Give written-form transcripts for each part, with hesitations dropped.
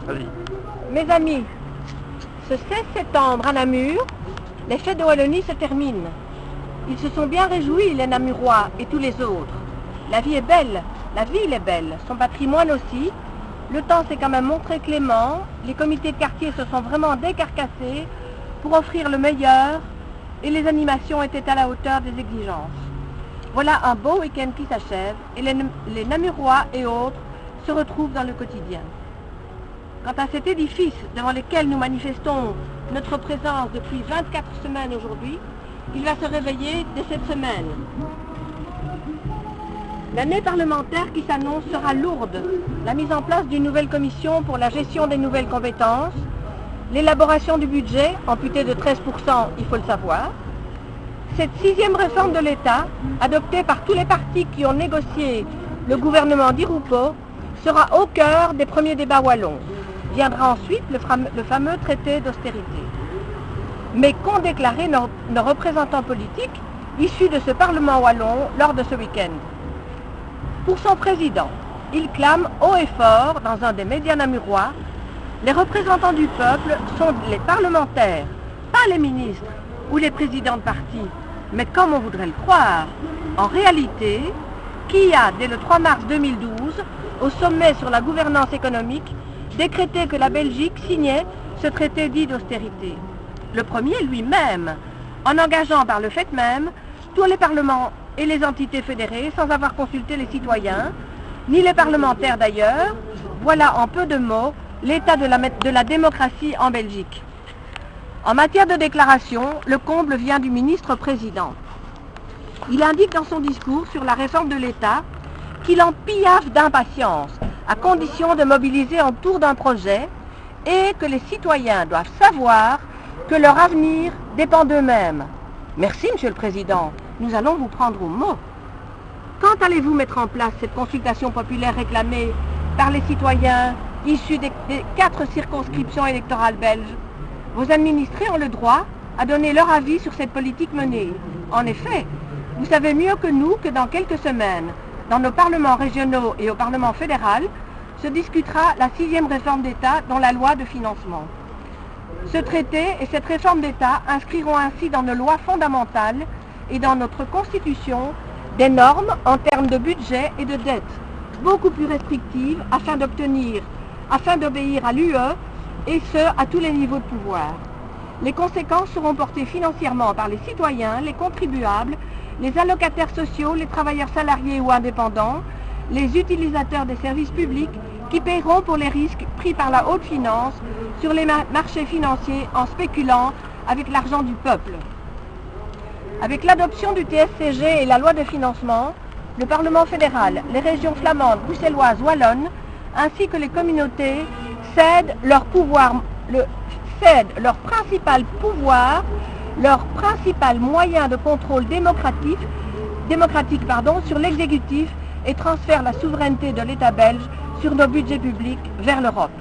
Allez. Mes amis, ce 16 septembre à Namur, les fêtes de Wallonie se terminent. Ils se sont bien réjouis, les Namurois et tous les autres. La vie est belle, la ville est belle, son patrimoine aussi. Le temps s'est quand même montré clément, les comités de quartier se sont vraiment décarcassés pour offrir le meilleur et les animations étaient à la hauteur des exigences. Voilà un beau week-end qui s'achève et les Namurois et autres se retrouvent dans le quotidien. Quant à cet édifice devant lequel nous manifestons notre présence depuis 24 semaines aujourd'hui, il va se réveiller dès cette semaine. L'année parlementaire qui s'annonce sera lourde. La mise en place d'une nouvelle commission pour la gestion des nouvelles compétences, l'élaboration du budget, amputé de 13%, il faut le savoir. Cette 6e réforme de l'État, adoptée par tous les partis qui ont négocié le gouvernement d'Irupo, sera au cœur des premiers débats wallons. Viendra ensuite le fameux traité d'austérité. Mais qu'ont déclaré nos représentants politiques issus de ce Parlement wallon lors de ce week-end? Pour son président, il clame haut et fort dans un des médias namurois: les représentants du peuple sont les parlementaires, pas les ministres ou les présidents de parti. Mais comme on voudrait le croire, en réalité, qui a, dès le 3 mars 2012, au sommet sur la gouvernance économique, décrété que la Belgique signait ce traité dit d'austérité? Le premier lui-même, en engageant par le fait même tous les parlements et les entités fédérées sans avoir consulté les citoyens, ni les parlementaires d'ailleurs. Voilà en peu de mots l'état de la démocratie en Belgique. En matière de déclaration, le comble vient du ministre-président. Il indique dans son discours sur la réforme de l'État qu'il en piaffe d'impatience, à condition de mobiliser autour d'un projet et que les citoyens doivent savoir que leur avenir dépend d'eux-mêmes. Merci, Monsieur le Président, nous allons vous prendre au mot. Quand allez-vous mettre en place cette consultation populaire réclamée par les citoyens issus des 4 circonscriptions électorales belges? Vos administrés ont le droit à donner leur avis sur cette politique menée. En effet, vous savez mieux que nous que dans quelques semaines, dans nos parlements régionaux et au Parlement fédéral, se discutera la 6e réforme d'État dans la loi de financement. Ce traité et cette réforme d'État inscriront ainsi dans nos lois fondamentales et dans notre Constitution des normes en termes de budget et de dette, beaucoup plus restrictives afin d'obéir à l'UE et ce, à tous les niveaux de pouvoir. Les conséquences seront portées financièrement par les citoyens, les contribuables, les allocataires sociaux, les travailleurs salariés ou indépendants, les utilisateurs des services publics qui paieront pour les risques pris par la haute finance sur les marchés financiers en spéculant avec l'argent du peuple. Avec l'adoption du TSCG et la loi de financement, le Parlement fédéral, les régions flamandes, bruxelloises, wallonnes, ainsi que les communautés cèdent leur principal pouvoir, leur principal moyen de contrôle démocratique sur l'exécutif et transfèrent la souveraineté de l'État belge sur nos budgets publics vers l'Europe.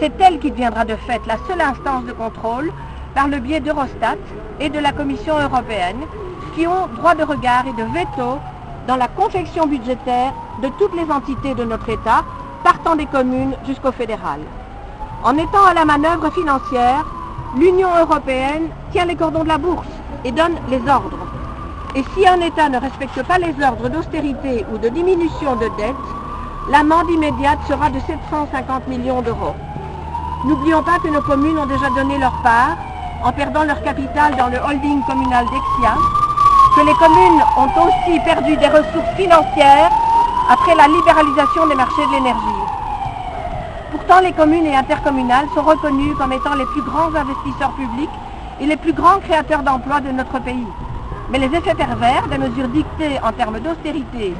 C'est elle qui deviendra de fait la seule instance de contrôle par le biais d'Eurostat et de la Commission européenne qui ont droit de regard et de veto dans la confection budgétaire de toutes les entités de notre État, partant des communes jusqu'au fédéral. En étant à la manœuvre financière, l'Union européenne tient les cordons de la bourse et donne les ordres. Et si un État ne respecte pas les ordres d'austérité ou de diminution de dette, l'amende immédiate sera de 750 millions d'euros. N'oublions pas que nos communes ont déjà donné leur part en perdant leur capital dans le holding communal d'Exia, que les communes ont aussi perdu des ressources financières après la libéralisation des marchés de l'énergie. Pourtant, les communes et intercommunales sont reconnues comme étant les plus grands investisseurs publics et les plus grands créateurs d'emplois de notre pays. Mais les effets pervers des mesures dictées en termes d'austérité,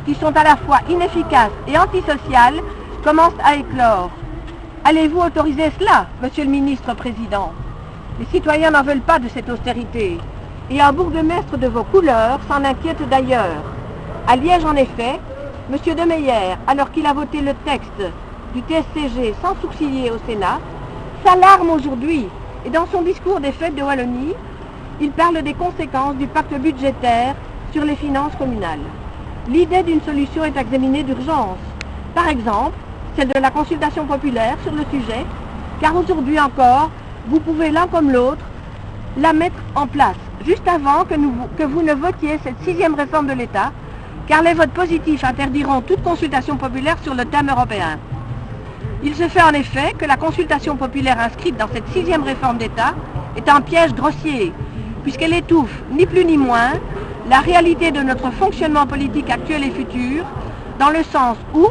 qui sont à la fois inefficaces et antisociales, commencent à éclore. Allez-vous autoriser cela, Monsieur le ministre-président? Les citoyens n'en veulent pas de cette austérité. Et un bourgmestre de vos couleurs s'en inquiète d'ailleurs. À Liège, en effet, M. De Meyer, alors qu'il a voté le texte du TSCG sans sourciller au Sénat, s'alarme aujourd'hui. Et dans son discours des fêtes de Wallonie, il parle des conséquences du pacte budgétaire sur les finances communales. L'idée d'une solution est examinée d'urgence. Par exemple, celle de la consultation populaire sur le sujet, car aujourd'hui encore, vous pouvez l'un comme l'autre la mettre en place, juste avant que vous ne votiez cette 6e réforme de l'État, car les votes positifs interdiront toute consultation populaire sur le thème européen. Il se fait en effet que la consultation populaire inscrite dans cette 6e réforme d'État est un piège grossier, puisqu'elle étouffe, ni plus ni moins, la réalité de notre fonctionnement politique actuel et futur, dans le sens où,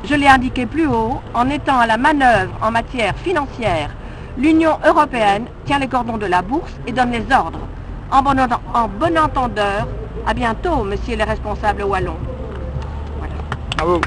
je l'ai indiqué plus haut, en étant à la manœuvre en matière financière, l'Union européenne tient les cordons de la bourse et donne les ordres. En bon entendeur, à bientôt, messieurs les responsables wallons. Voilà. Bravo.